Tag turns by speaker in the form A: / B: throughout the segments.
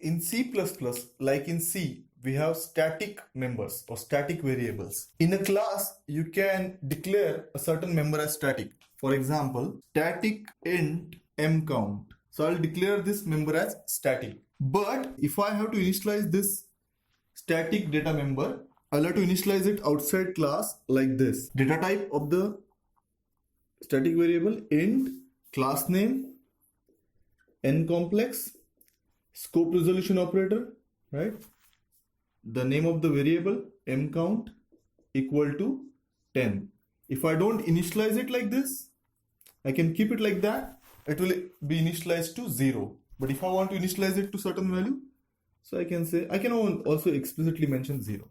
A: In C++, like in C, we have static members or static variables. In a class, you can declare a certain member as static. For example, static int mcount. So I'll declare this member as static. But if I have to initialize this static data member, I'll have to initialize it outside class like this. Data type of the static variable int, class name, nComplex, scope resolution operator, right? The name of the variable mcount equal to 10. If I don't initialize it like this, I can keep it like that. It will be initialized to 0. But if I want to initialize it to certain value, so I can also explicitly mention 0.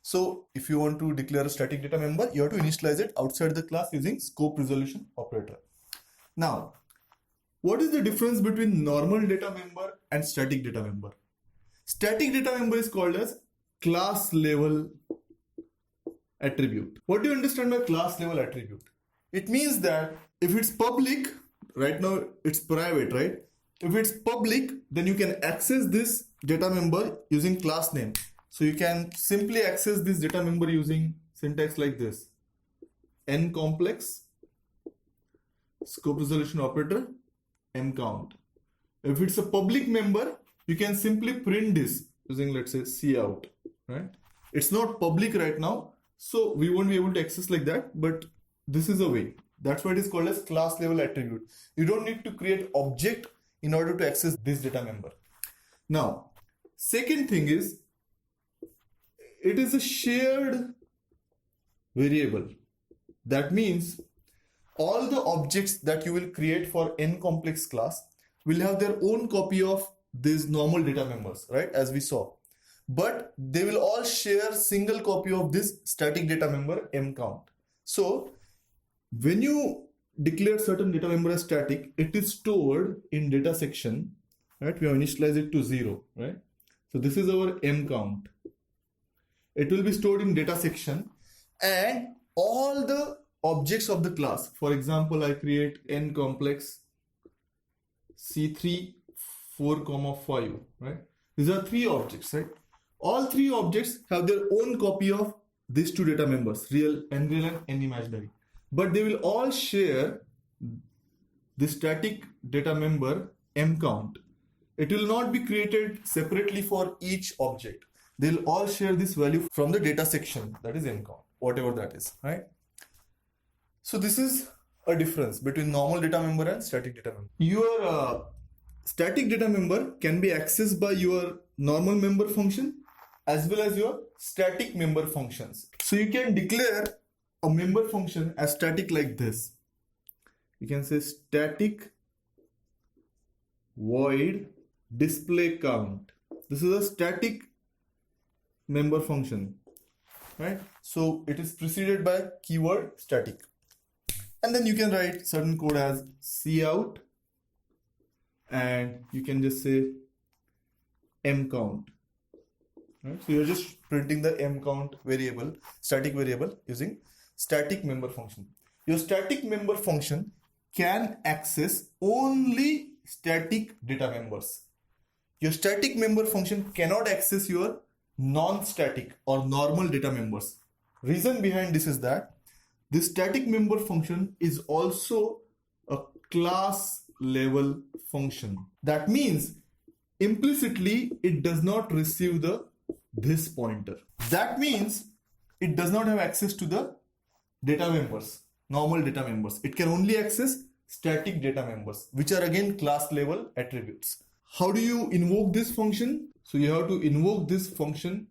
A: So if you want to declare a static data member, you have to initialize it outside the class using scope resolution operator. Now, what is the difference between normal data member and static data member? Static data member is called as class level attribute. What do you understand by class level attribute? It means that if it's public, right now it's private, right? If it's public, then you can access this data member using class name. So you can simply access this data member using syntax like this. nComplex, scope resolution operator, mcount. If it's a public member, you can simply print this using, let's say, cout, right? It's not public right now, so we won't be able to access like that, but this is a way. That's why it is called as class level attribute. You don't need to create object in order to access this data member. Now, second thing is, it is a shared variable. That means all the objects that you will create for nComplex class will have their own copy of these normal data members, right? As we saw. But they will all share single copy of this static data member mcount. So when you declare certain data member as static, it is stored in data section, right? We have initialized it to 0, right? So this is our mcount. It will be stored in data section, and all the objects of the class. For example, I create nComplex C3 4,5, right? These are 3 objects, right? All 3 objects have their own copy of these 2 data members, real and imaginary. But they will all share the static data member mcount. It will not be created separately for each object. They'll all share this value from the data section, that is mcount, whatever that is, right? So this is a difference between normal data member and static data member. Your static data member can be accessed by your normal member function as well as your static member functions. So you can declare a member function as static like this. You can say static void display count. This is a static member function, right? So it is preceded by keyword static. And then you can write certain code as cout, and you can just say mcount, right? So you're just printing the mcount variable, static variable, using static member function. Your static member function can access only static data members. Your static member function cannot access your non-static or normal data members. Reason behind this is that this static member function is also a class level function. That means implicitly it does not receive this pointer. That means it does not have access to the data members, normal data members. It can only access static data members, which are again class level attributes. How do you invoke this function? So you have to invoke this function.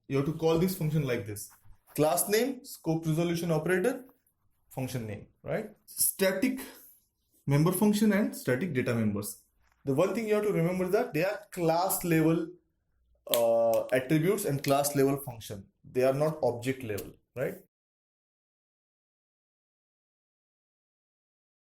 A: You have to call this function like this. Class name, scope resolution operator, function name, right? Static member function and static data members. The one thing you have to remember is that they are class level attributes and class level function. They are not object level, right?